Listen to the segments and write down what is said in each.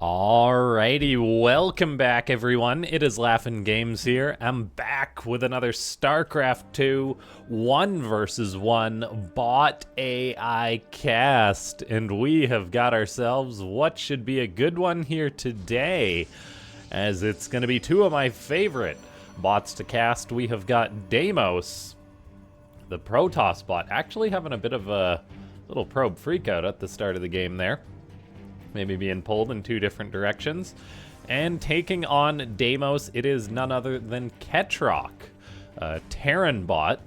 Alrighty, welcome back everyone. It is LaughNgamez here. I'm back with another Starcraft 2 1 versus 1 bot AI cast. And we have got ourselves what should be a good one here today, as it's going to be two of my favorite bots to cast. We have got Deimos, the Protos bot, actually having a bit of a little probe freakout at the start of the game there. Maybe being pulled in two different directions. And taking on Deimos, it is none other than Ketroc, a Terran bot.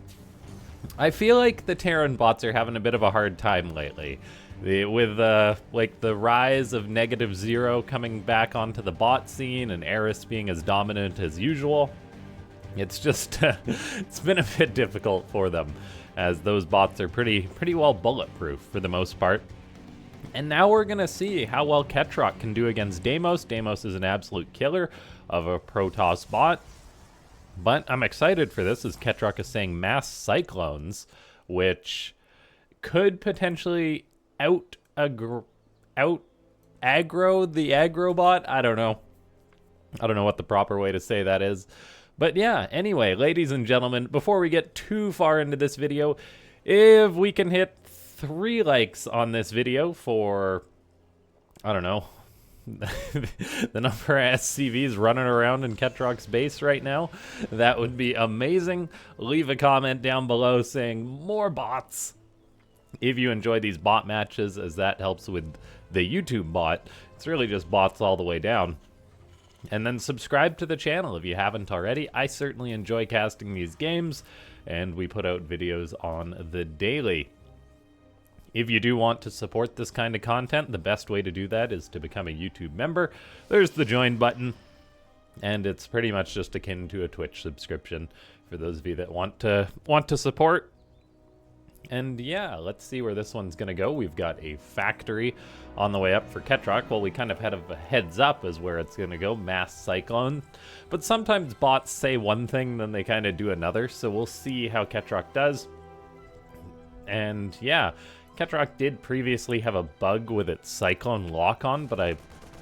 I feel like the Terran bots are having a bit of a hard time lately. With like the rise of -0 coming back onto the bot scene and Eris being as dominant as usual, it's just it's been a bit difficult for them, as those bots are pretty well bulletproof for the most part. And now we're going to see how well Ketroc can do against Deimos. Deimos is an absolute killer of a Protoss bot. But I'm excited for this, as Ketroc is saying mass cyclones, which could potentially out-aggro the aggro bot. I don't know what the proper way to say that is. But yeah, anyway, ladies and gentlemen, before we get too far into this video, if we can hit 3 likes on this video for, I don't know, the number of SCVs running around in Ketroc's base right now, that would be amazing. Leave a comment down below saying more bots if you enjoy these bot matches, as that helps with the YouTube bot. It's really just bots all the way down. And then subscribe to the channel if you haven't already. I certainly enjoy casting these games, and we put out videos on the daily. If you do want to support this kind of content, the best way to do that is to become a YouTube member. There's the join button, and it's pretty much just akin to a Twitch subscription for those of you that want to support. And yeah, let's see where this one's gonna go. We've got a factory on the way up for Ketroc. Well, we kind of had a heads up as where it's gonna go, mass cyclone. But sometimes bots say one thing, then they kind of do another, so we'll see how Ketroc does. And yeah, Ketroc did previously have a bug with its Cyclone lock-on, but I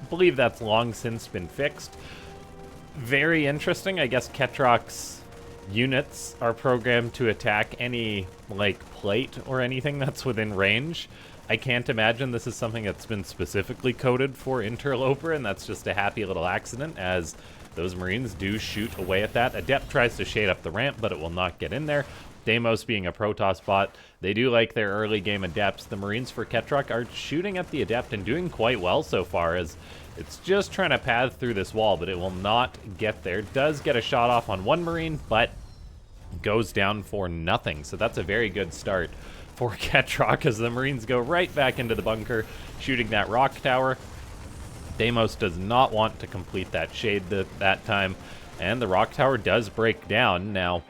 believe that's long since been fixed. Very interesting. I guess Ketroc's units are programmed to attack any, like, plate or anything that's within range. I can't imagine this is something that's been specifically coded for Interloper, and that's just a happy little accident, as those Marines do shoot away at that. Adept tries to shade up the ramp, but it will not get in there. Deimos being a Protoss bot, they do like their early game Adepts. The Marines for Ketroc are shooting at the Adept and doing quite well so far, as it's just trying to path through this wall, but it will not get there. Does get a shot off on one Marine, but goes down for nothing. So that's a very good start for Ketroc, as the Marines go right back into the bunker, shooting that rock tower. Deimos does not want to complete that shade that time, and the rock tower does break down. Now,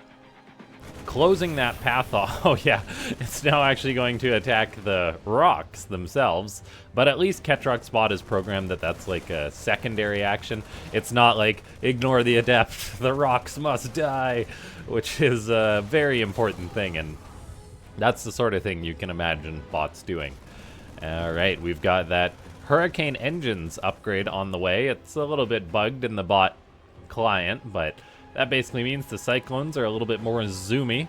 closing that path off, oh yeah, it's now actually going to attack the rocks themselves, but at least Ketroc's bot is programmed that that's like a secondary action. It's not like, ignore the Adept, the rocks must die, which is a very important thing, and that's the sort of thing you can imagine bots doing. Alright, we've got that Hurricane Engines upgrade on the way. It's a little bit bugged in the bot client, but that basically means the Cyclones are a little bit more zoomy.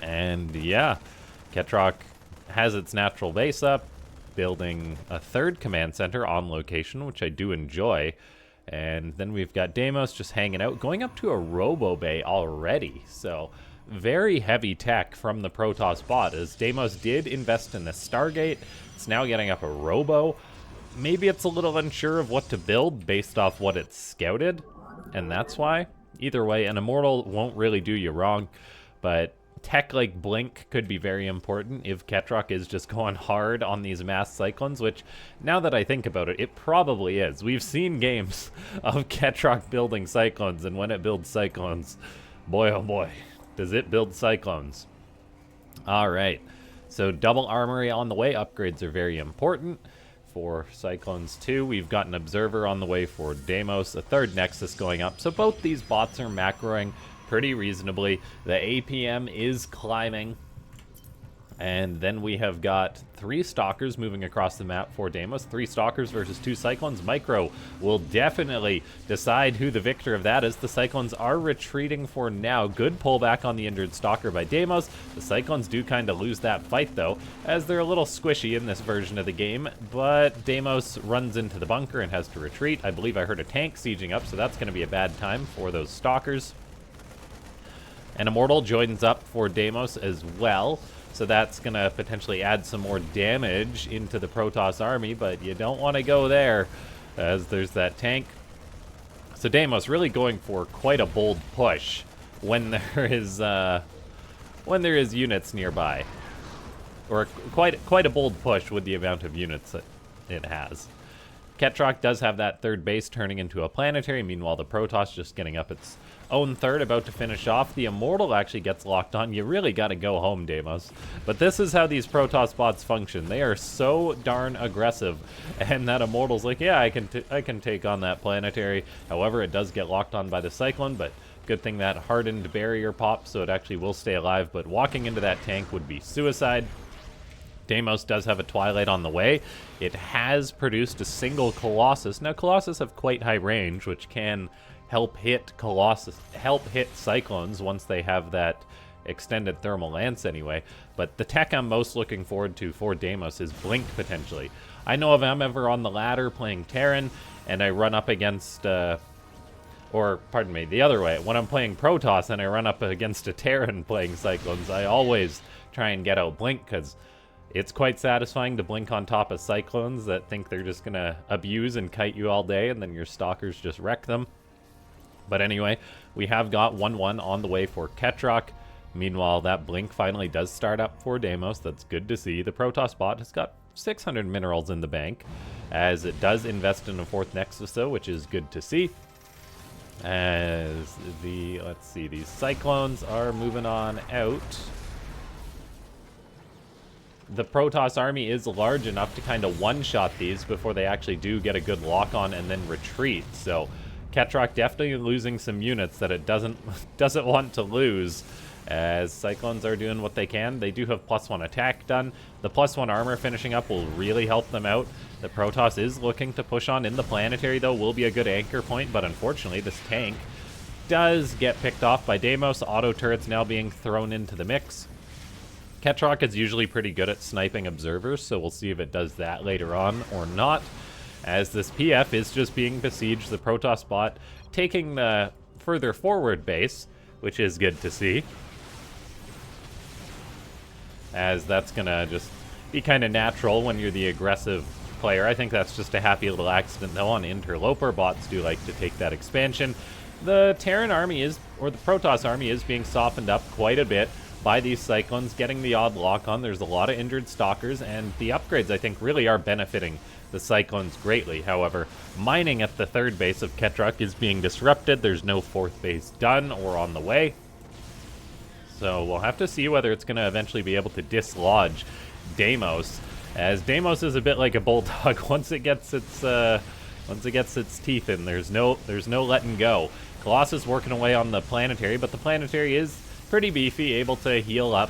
And yeah, Ketroc has its natural base up, building a 3rd command center on location, which I do enjoy. And then we've got Deimos just hanging out, going up to a Robo Bay already. So very heavy tech from the Protoss bot, as Deimos did invest in the Stargate. It's now getting up a Robo. Maybe it's a little unsure of what to build based off what it's scouted, and that's why. Either way, an Immortal won't really do you wrong, but tech like Blink could be very important if Ketroc is just going hard on these mass cyclones, which, now that I think about it, it probably is. We've seen games of Ketroc building cyclones, and when it builds cyclones, boy oh boy, does it build cyclones. Alright, so double armory on the way. Upgrades are very important for Cyclones 2. We've got an Observer on the way for Deimos, a 3rd Nexus going up. So both these bots are macroing pretty reasonably. The APM is climbing And then we have got 3 Stalkers moving across the map for Deimos. 3 Stalkers versus 2 Cyclones. Micro will definitely decide who the victor of that is. The Cyclones are retreating for now. Good pullback on the injured Stalker by Deimos. The Cyclones do kind of lose that fight, though, as they're a little squishy in this version of the game. But Deimos runs into the bunker and has to retreat. I believe I heard a tank sieging up, so that's going to be a bad time for those Stalkers. An Immortal joins up for Deimos as well. So that's going to potentially add some more damage into the Protoss army, but you don't want to go there, as there's that tank. So Deimos really going for quite a bold push when there is units nearby, or quite a bold push with the amount of units that it has. Ketroc does have that 3rd base turning into a planetary. Meanwhile, the Protoss just getting up its own 3rd, about to finish off. The Immortal actually gets locked on. You really got to go home, Deimos. But this is how these Protoss bots function. They are so darn aggressive. And that Immortal's like, yeah, I can take on that planetary. However, it does get locked on by the Cyclone, but good thing that hardened barrier pops, so it actually will stay alive. But walking into that tank would be suicide. Deimos does have a Twilight on the way. It has produced a single Colossus. Now, Colossus have quite high range, which can help hit Cyclones once they have that extended thermal lance anyway. But the tech I'm most looking forward to for Deimos is Blink, potentially. I know if I'm ever on the ladder playing Terran, and I run up against... or, pardon me, the other way. When I'm playing Protoss and I run up against a Terran playing Cyclones, I always try and get out Blink, because it's quite satisfying to blink on top of Cyclones that think they're just going to abuse and kite you all day, and then your Stalkers just wreck them. But anyway, we have got 1-1 on the way for Ketroc. Meanwhile, that blink finally does start up for Deimos. That's good to see. The Protoss bot has got 600 minerals in the bank, as it does invest in a 4th Nexus, though, which is good to see. As let's see, these Cyclones are moving on out. The Protoss army is large enough to kind of one-shot these before they actually do get a good lock-on and then retreat. So Ketroc definitely losing some units that it doesn't want to lose, as Cyclones are doing what they can. They do have +1 attack done. The +1 armor finishing up will really help them out. The Protoss is looking to push on in the planetary, though, will be a good anchor point, but unfortunately this tank does get picked off by Deimos. Auto turrets now being thrown into the mix. Ketroc is usually pretty good at sniping observers, so we'll see if it does that later on or not. As this PF is just being besieged, the Protoss bot taking the further forward base, which is good to see. As that's gonna just be kind of natural when you're the aggressive player. I think that's just a happy little accident, though. On Interloper, bots do like to take that expansion. The Terran army is, or the Protoss army is being softened up quite a bit by these Cyclones, getting the odd lock-on. There's a lot of injured Stalkers, and the upgrades, I think, really are benefiting the Cyclones greatly. However, mining at the 3rd base of Ketroc is being disrupted. There's no 4th base done or on the way. So we'll have to see whether it's going to eventually be able to dislodge Deimos, as Deimos is a bit like a bulldog. Once it gets its teeth in, there's no letting go. Colossus working away on the planetary, but the planetary is pretty beefy, able to heal up,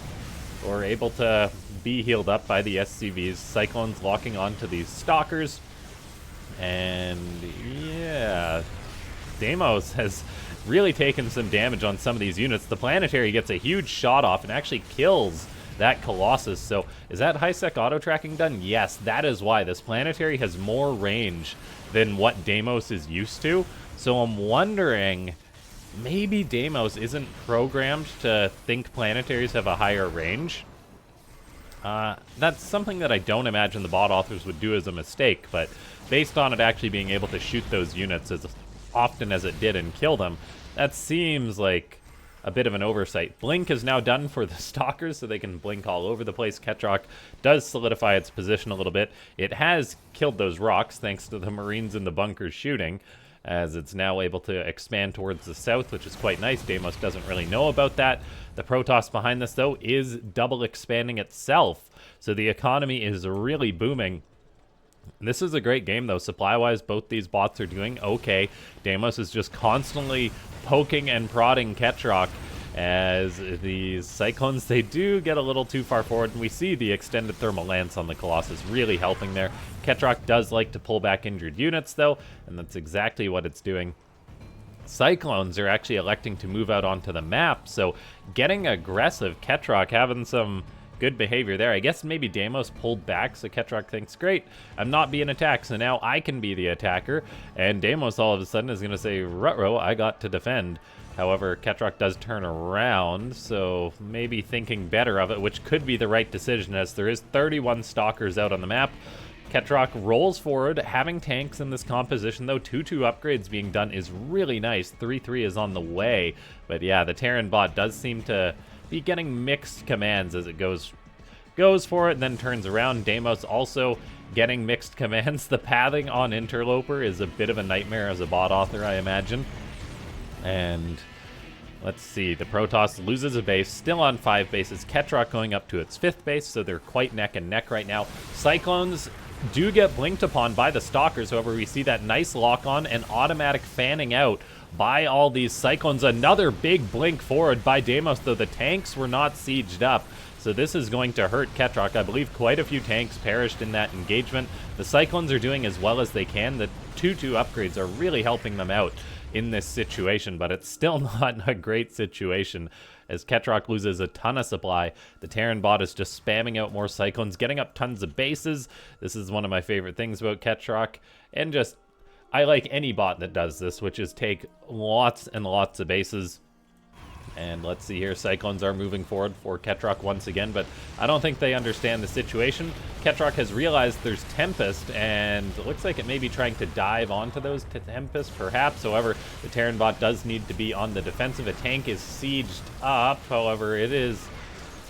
or able to be healed up by the SCVs. Cyclones locking onto these Stalkers, and yeah, Deimos has really taken some damage on some of these units. The planetary gets a huge shot off and actually kills that Colossus. So is that high-sec auto-tracking done? Yes, that is why. This planetary has more range than what Deimos is used to. So I'm wondering, maybe Deimos isn't programmed to think planetaries have a higher range. That's something that I don't imagine the bot authors would do as a mistake, but based on it actually being able to shoot those units as often as it did and kill them, that seems like a bit of an oversight. Blink is now done for the Stalkers, so they can blink all over the place. Ketroc does solidify its position a little bit. It has killed those rocks thanks to the Marines in the bunkers shooting, as it's now able to expand towards the south, which is quite nice. Deimos doesn't really know about that. The Protoss behind this, though, is double expanding itself, so the economy is really booming. This is a great game, though. Supply-wise, both these bots are doing okay. Deimos is just constantly poking and prodding Ketroc as the Cyclones, they do get a little too far forward, and we see the extended thermal lance on the Colossus really helping there. Ketroc does like to pull back injured units, though, and that's exactly what it's doing. Cyclones are actually electing to move out onto the map, so getting aggressive. Ketroc having some good behavior there. I guess maybe Deimos pulled back, so Ketroc thinks, great, I'm not being attacked, so now I can be the attacker, and Deimos all of a sudden is going to say, ruh-roh, I got to defend. However, Ketroc does turn around, so maybe thinking better of it, which could be the right decision, as there is 31 Stalkers out on the map. Ketroc rolls forward, having tanks in this composition, though 2-2 upgrades being done is really nice. 3-3 is on the way, but yeah, the Terran bot does seem to be getting mixed commands as it goes for it, then turns around. Deimos also getting mixed commands. The pathing on Interloper is a bit of a nightmare as a bot author, I imagine. And let's see, the Protoss loses a base, still on 5 bases. Ketroc going up to its 5th base, so they're quite neck and neck right now. Cyclones do get blinked upon by the Stalkers, however, we see that nice lock-on and automatic fanning out by all these Cyclones. Another big blink forward by Deimos, though the tanks were not sieged up. So this is going to hurt Ketroc. I believe quite a few tanks perished in that engagement. The Cyclones are doing as well as they can. The 2-2 upgrades are really helping them out in this situation, but it's still not a great situation as Ketroc loses a ton of supply. The Terran bot is just spamming out more Cyclones, getting up tons of bases. This is one of my favorite things about Ketroc, and just, I like any bot that does this, which is take lots and lots of bases. And let's see here, Cyclones are moving forward for Ketroc once again, but I don't think they understand the situation. Ketroc has realized there's Tempest, and it looks like it may be trying to dive onto those Tempest, perhaps. However, the Terran bot does need to be on the defensive. A tank is sieged up, however, it is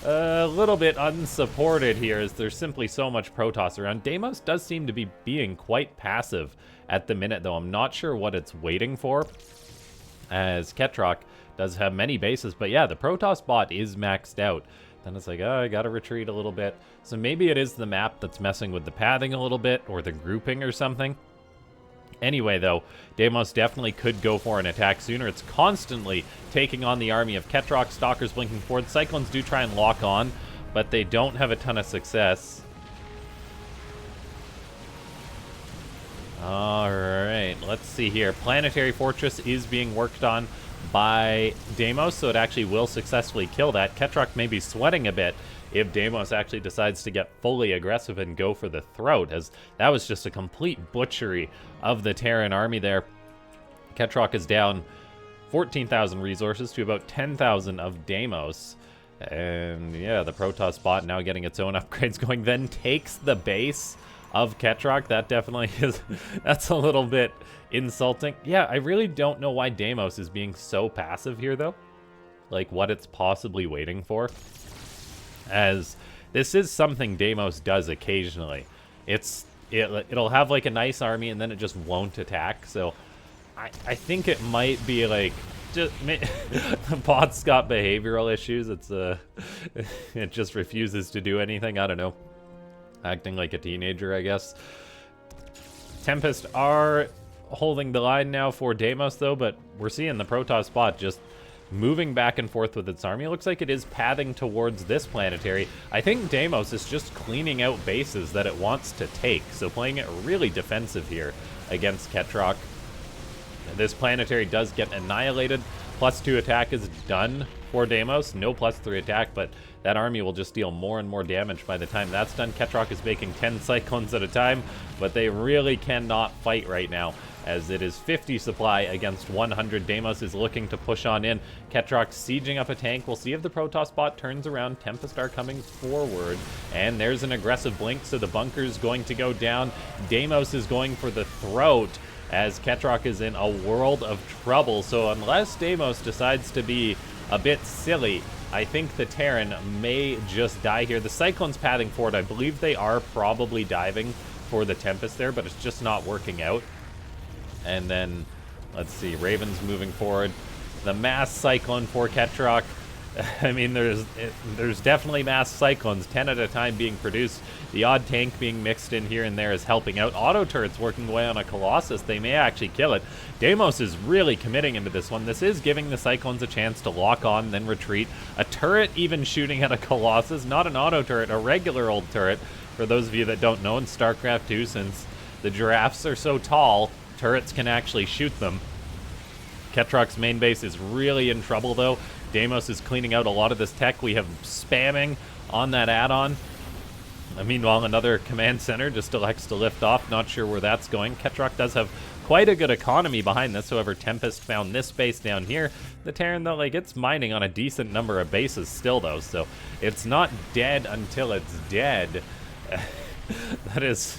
a little bit unsupported here as there's simply so much Protoss around. Deimos does seem to be being quite passive at the minute, though. I'm not sure what it's waiting for, as Ketroc does have many bases, but yeah, the Protoss bot is maxed out. Then it's like, oh, I gotta retreat a little bit. So maybe it is the map that's messing with the pathing a little bit, or the grouping or something. Anyway, though, Deimos definitely could go for an attack sooner. It's constantly taking on the army of Ketroc. Stalkers blinking forward. Cyclones do try and lock on, but they don't have a ton of success. Alright, let's see here. Planetary Fortress is being worked on by Deimos, so it actually will successfully kill that. Ketroc may be sweating a bit if Deimos actually decides to get fully aggressive and go for the throat, as that was just a complete butchery of the Terran army there. Ketroc is down 14,000 resources to about 10,000 of Deimos. And yeah, the Protoss bot now getting its own upgrades going, then takes the base of Ketroc. That definitely is, that's a little bit insulting. Yeah, I really don't know why Deimos is being so passive here, though. Like, what it's possibly waiting for. As this is something Deimos does occasionally. It'll have, like, a nice army, and then it just won't attack. So, I think it might be, like, just the bot's got behavioral issues. It just refuses to do anything. I don't know. Acting like a teenager, I guess. Tempest are holding the line now for Deimos, though, but we're seeing the Protoss bot just moving back and forth with its army. It looks like it is pathing towards this planetary. I think Deimos is just cleaning out bases that it wants to take, so playing it really defensive here against Ketroc. This planetary does get annihilated. +2 attack is done for Deimos. No +3 attack, but that army will just deal more and more damage by the time that's done. Ketroc is making 10 Cyclones at a time, but they really cannot fight right now, as it is 50 supply against 100. Deimos is looking to push on in. Ketroc sieging up a tank. We'll see if the Protoss bot turns around. Tempest are coming forward, and there's an aggressive blink, so the bunker's going to go down. Deimos is going for the throat, as Ketroc is in a world of trouble. So unless Deimos decides to be a bit silly, I think the Terran may just die here. The Cyclone's pathing forward. I believe they are probably diving for the Tempest there, but it's just not working out. And then, let's see, Raven's moving forward. The mass Cyclone for Ketroc. I mean, there's definitely mass cyclones, 10 at a time being produced. The odd tank being mixed in here and there is helping out. Auto turrets working away on a Colossus. They may actually kill it. Deimos is really committing into this one. This is giving the cyclones a chance to lock on, then retreat. A turret even shooting at a Colossus. Not an auto turret, a regular old turret. For those of you that don't know, in Starcraft 2, since the giraffes are so tall, turrets can actually shoot them. Ketroc's main base is really in trouble, though. Deimos is cleaning out a lot of this tech. We have spamming on that add-on. Meanwhile, another command center just elects to lift off. Not sure where that's going. Ketroc does have quite a good economy behind this. However, Tempest found this base down here. The Terran, though, like, it's mining on a decent number of bases still, though. So it's not dead until it's dead. That's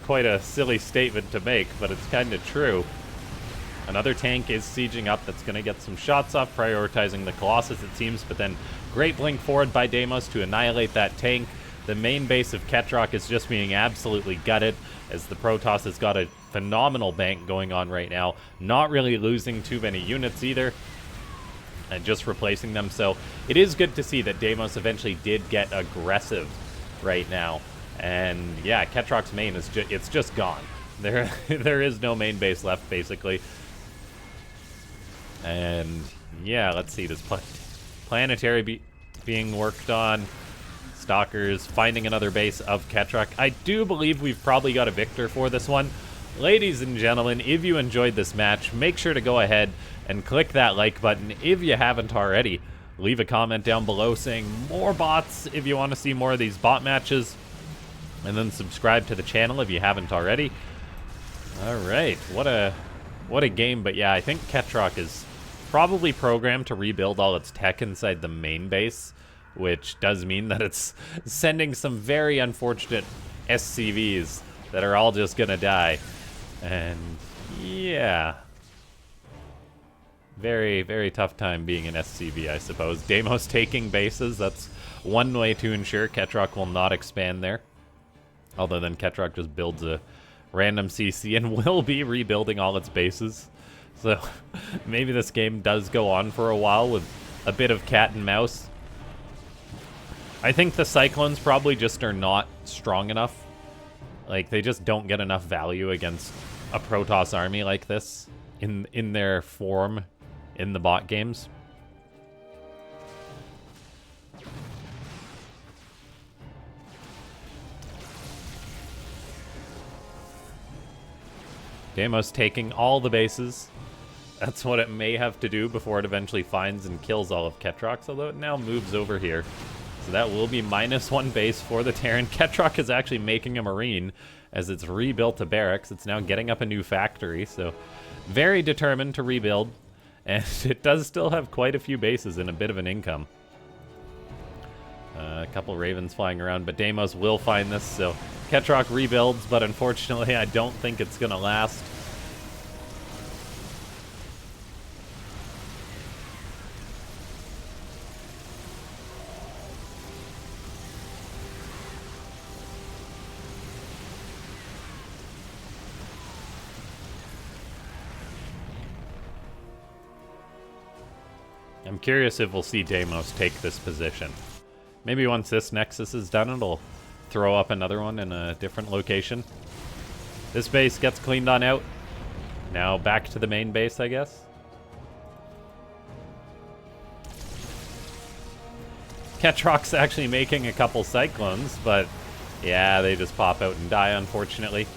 quite a silly statement to make, but it's kind of true. Another tank is sieging up that's going to get some shots off, prioritizing the Colossus, it seems, but then great blink forward by Deimos to annihilate that tank. The main base of Ketroc is just being absolutely gutted, as the Protoss has got a phenomenal bank going on right now, not really losing too many units either, and just replacing them. So it is good to see that Deimos eventually did get aggressive right now. And yeah, Ketroc's main is it's just gone. There is no main base left, basically. And yeah, let's see, this planetary being worked on. Stalkers finding another base of Ketroc. I do believe we've probably got a victor for this one. Ladies and gentlemen, if you enjoyed this match, make sure to go ahead and click that like button if you haven't already. Leave a comment down below saying more bots if you want to see more of these bot matches. And then subscribe to the channel if you haven't already. Alright, what a game. But yeah, I think Ketroc is probably programmed to rebuild all its tech inside the main base, which does mean that it's sending some very unfortunate SCVs that are all just gonna die. And yeah, very, very tough time being an SCV, I suppose. Deimos taking bases, that's one way to ensure Ketroc will not expand there. Although then Ketroc just builds a random CC and will be rebuilding all its bases. So maybe this game does go on for a while with a bit of cat and mouse. I think the Cyclones probably just are not strong enough. Like, they just don't get enough value against a Protoss army like this in their form in the bot games. Deimos taking all the bases. That's what it may have to do before it eventually finds and kills all of Ketroc, although it now moves over here. So that will be -1 base for the Terran. Ketroc is actually making a Marine as it's rebuilt a barracks. It's now getting up a new factory, so very determined to rebuild. And it does still have quite a few bases and a bit of an income. A couple Ravens flying around, but Deimos will find this, so Ketroc rebuilds, but unfortunately I don't think it's going to last. I'm curious if we'll see Deimos take this position. Maybe once this Nexus is done, it'll throw up another one in a different location. This base gets cleaned on out. Now back to the main base, I guess. Ketroc's actually making a couple Cyclones, but yeah, they just pop out and die, unfortunately.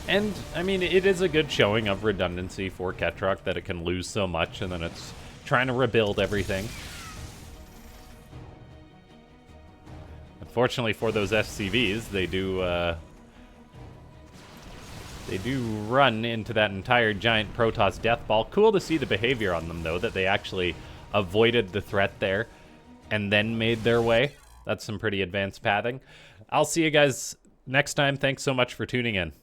And, I mean, it is a good showing of redundancy for Ketroc that it can lose so much and then it's trying to rebuild everything. Unfortunately for those FCVs, they do run into that entire giant Protoss death ball. Cool to see the behavior on them, though, that they actually avoided the threat there and then made their way. That's some pretty advanced pathing. I'll see you guys next time. Thanks so much for tuning in.